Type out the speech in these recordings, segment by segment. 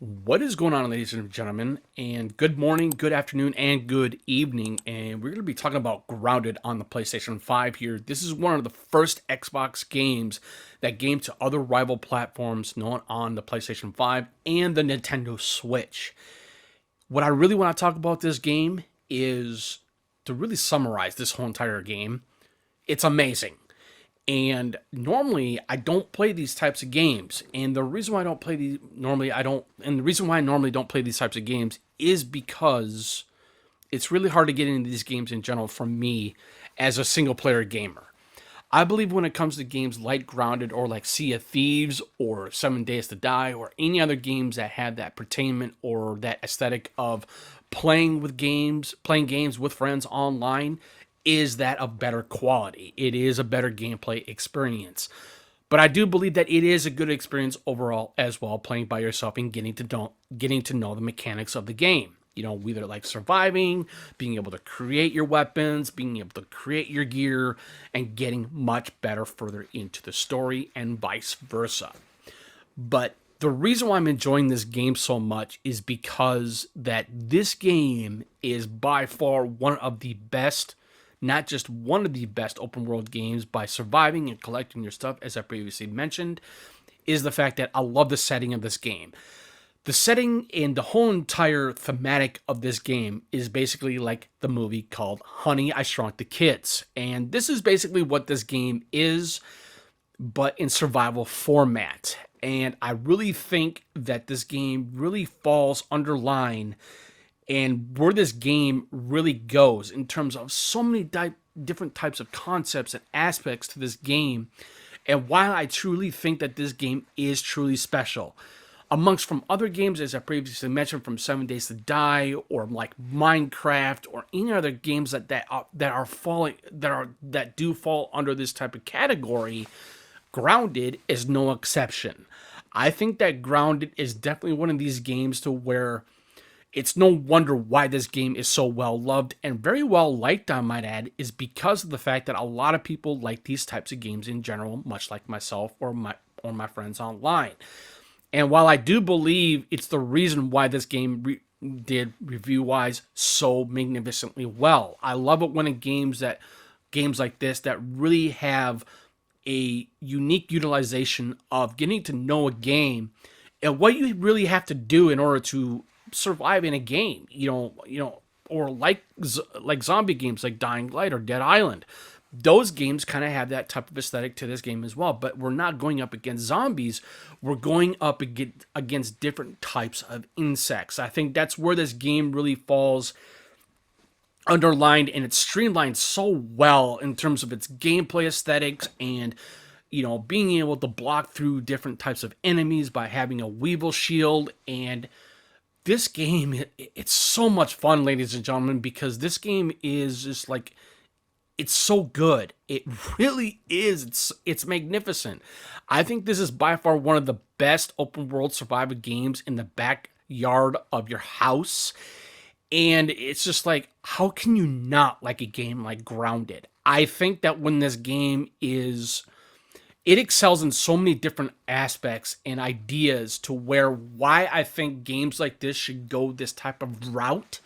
What is going on, ladies and gentlemen? And good morning, good afternoon, and good evening. And we're going to be talking about Grounded on the PlayStation 5 here. This is one of the first Xbox games that came to other rival platforms known on the PlayStation 5 and the Nintendo Switch. What I really want to talk about this game is to really summarize this whole entire game. It's amazing. And normally I don't play these types of games. And the reason why I don't play these normally I don't and the reason why I normally don't play these types of games is because it's really hard to get into these games in general for me as a single player gamer. I believe when it comes to games like Grounded or like Sea of Thieves or 7 Days to Die or any other games that have that pertainment or that aesthetic of playing games with friends online, is that of better quality. It is a better gameplay experience. But I do believe that it is a good experience overall as well, playing by yourself and getting to know the mechanics of the game. Whether like surviving, being able to create your weapons, being able to create your gear, and getting much better further into the story and vice versa. But the reason why I'm enjoying this game so much is because that this game is by far one of the best, not just one of the best open world games by surviving and collecting your stuff, as I previously mentioned, is the fact that I love the setting of this game. The setting and the whole entire thematic of this game is basically like the movie called Honey, I Shrunk the Kids. And this is basically what this game is, but in survival format. And I really think that this game really falls underline and where this game really goes in terms of so many different types of concepts and aspects to this game, and why I truly think that this game is truly special. Amongst from other games, as I previously mentioned, from 7 Days to Die or like Minecraft or any other games that do fall under this type of category, Grounded is no exception. I think that Grounded is definitely one of these games to where it's no wonder why this game is so well loved and very well liked, I might add, is because of the fact that a lot of people like these types of games in general, much like myself or my friends online. And while I do believe it's the reason why this game did review wise so magnificently well, I love it when games like this that really have a unique utilization of getting to know a game and what you really have to do in order to survive in a game. Or like zombie games like Dying Light or Dead Island. Those games kind of have that type of aesthetic to this game as well, but we're not going up against zombies. We're going up against different types of insects. I think that's where this game really falls underlined, and it's streamlined so well in terms of its gameplay aesthetics and being able to block through different types of enemies by having a weevil shield. And this game, it's so much fun, ladies and gentlemen, because this game is just like, it's so good. It really is. It's magnificent. I think this is by far one of the best open world survival games in the backyard of your house. And it's just like, how can you not like a game like Grounded? I think that when this game is, it excels in so many different aspects and ideas to where why I think games like this should go this type of route,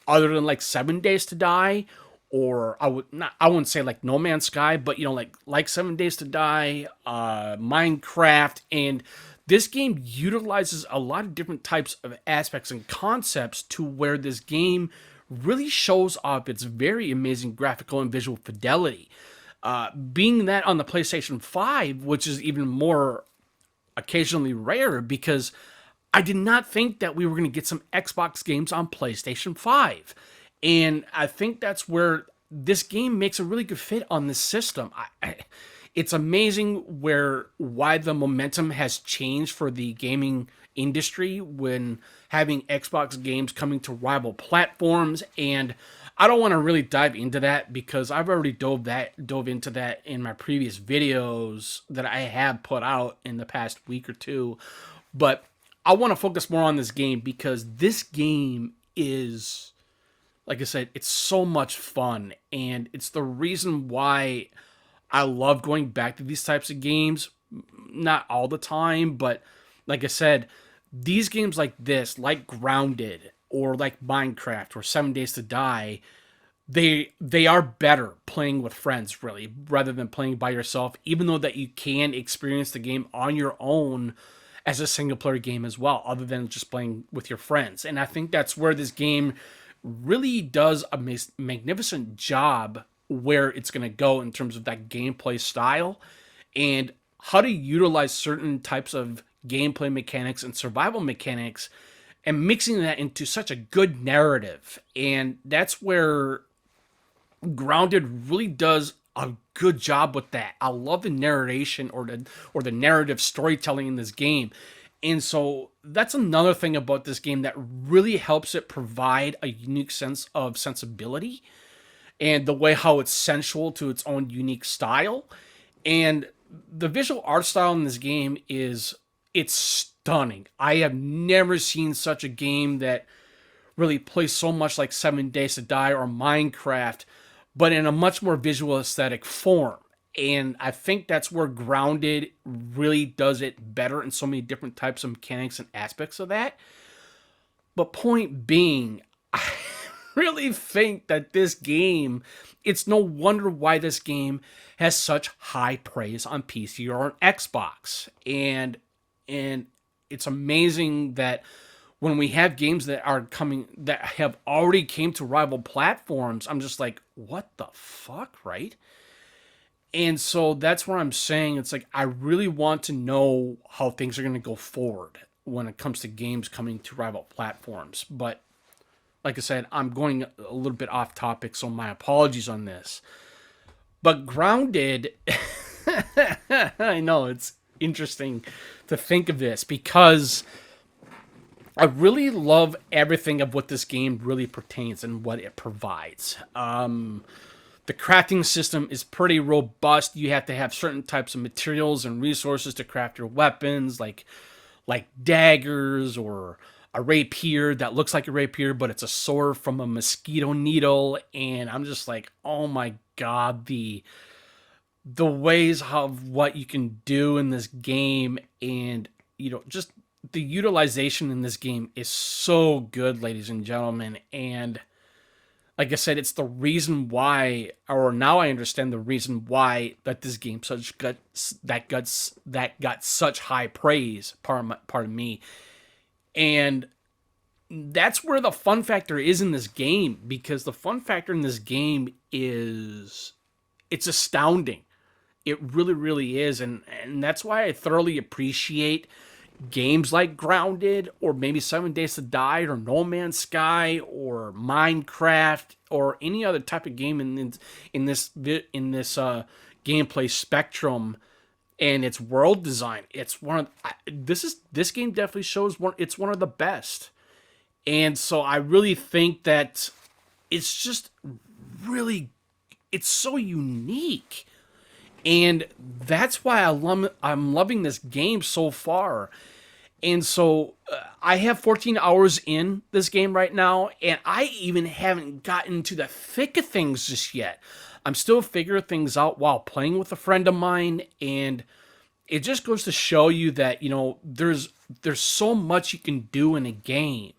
other than like 7 Days to Die, or I wouldn't say like No Man's Sky, but like 7 Days to Die, Minecraft. And this game utilizes a lot of different types of aspects and concepts to where this game really shows off its very amazing graphical and visual fidelity. Being that on the PlayStation 5, which is even more occasionally rare, because I did not think that we were going to get some Xbox games on PlayStation 5. And I think that's where this game makes a really good fit on this system. It's amazing why the momentum has changed for the gaming industry when having Xbox games coming to rival platforms. And I don't want to really dive into that because I've already dove into that in my previous videos that I have put out in the past week or two. But I want to focus more on this game because this game is, like I said, it's so much fun, and it's the reason why I love going back to these types of games. Not all the time, but like I said, these games like this, like Grounded or like Minecraft or 7 Days to Die, they are better playing with friends really rather than playing by yourself, even though that you can experience the game on your own as a single player game as well, other than just playing with your friends. And I think that's where this game really does a magnificent job where it's going to go in terms of that gameplay style and how to utilize certain types of gameplay mechanics and survival mechanics and mixing that into such a good narrative. And that's where Grounded really does a good job with that. I love the narration or the narrative storytelling in this game. And so that's another thing about this game that really helps it provide a unique sense of sensibility and the way how it's sensual to its own unique style. And the visual art style in this game is it's stunning. I have never seen such a game that really plays so much like 7 Days to Die or Minecraft, but in a much more visual aesthetic form. And I think that's where Grounded really does it better in so many different types of mechanics and aspects of that. But point being, I really think that this game, it's no wonder why this game has such high praise on PC or on Xbox. And it's amazing that when we have games that are coming that have already came to rival platforms, I'm just like, what the fuck, right? And so that's where I'm saying it's like I really want to know how things are going to go forward when it comes to games coming to rival platforms. But like I said, I'm going a little bit off topic, so my apologies on this. But Grounded, I know it's interesting to think of this because I really love everything of what this game really pertains and what it provides. The crafting system is pretty robust. You have to have certain types of materials and resources to craft your weapons, like daggers or a rapier that looks like a rapier, but it's a sword from a mosquito needle. And I'm just like, oh my god, the ways of what you can do in this game, and just the utilization in this game is so good, ladies and gentlemen. And like I said, it's the reason why, or now I understand the reason why that this game got such high praise. Pardon me, and that's where the fun factor is in this game, because the fun factor in this game is it's astounding. It really, really is, and that's why I thoroughly appreciate games like Grounded or maybe 7 Days to Die or No Man's Sky or Minecraft or any other type of game in this gameplay spectrum and its world design. It's one of this game definitely shows it's one of the best. And so I really think that it's just really it's so unique. And that's why I'm loving this game so far. And so I have 14 hours in this game right now, and I even haven't gotten to the thick of things just yet. I'm still figuring things out while playing with a friend of mine, and it just goes to show you that, there's so much you can do in a game.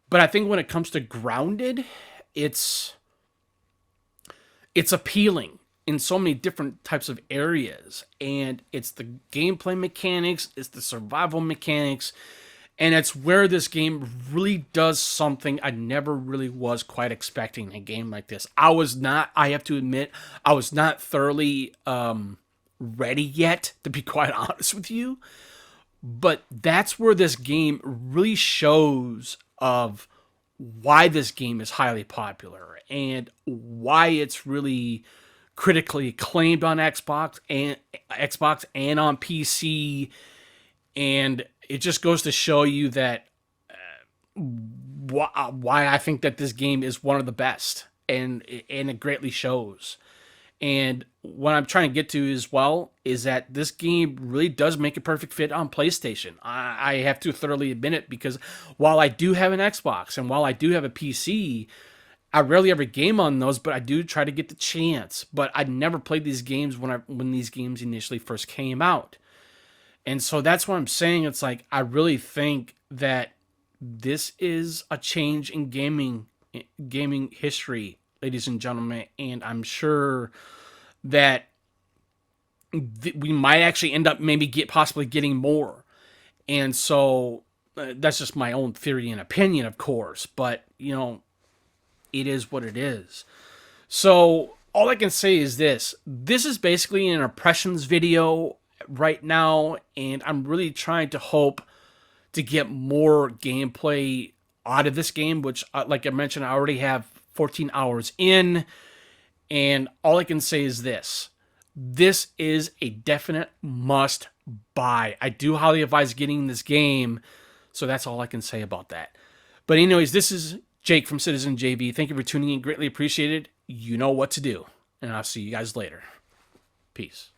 But I think when it comes to Grounded, it's appealing in so many different types of areas, and it's the gameplay mechanics, it's the survival mechanics, and it's where this game really does something I never really was quite expecting in a game like this. I have to admit, I was not thoroughly ready yet, to be quite honest with you, but that's where this game really shows of why this game is highly popular and why it's really critically acclaimed on Xbox and on PC, and it just goes to show you that why I think that this game is one of the best, and it greatly shows. And what I'm trying to get to as well is that this game really does make a perfect fit on PlayStation. I have to thoroughly admit it, because while I do have an Xbox and while I do have a PC, I rarely ever game on those, but I do try to get the chance. But I never played these games when these games initially first came out. And so that's what I'm saying. It's like, I really think that this is a change in gaming history, ladies and gentlemen. And I'm sure that we might actually end up maybe possibly getting more. And so that's just my own theory and opinion, of course. But, it is what it is. So all I can say is this. This is basically an impressions video right now, and I'm really trying to hope to get more gameplay out of this game, which, like I mentioned, I already have 14 hours in. And all I can say is this. This is a definite must buy. I do highly advise getting this game. So that's all I can say about that. But anyways, this is Jake from Citizen JB. Thank you for tuning in. Greatly appreciated. You know what to do. And I'll see you guys later. Peace.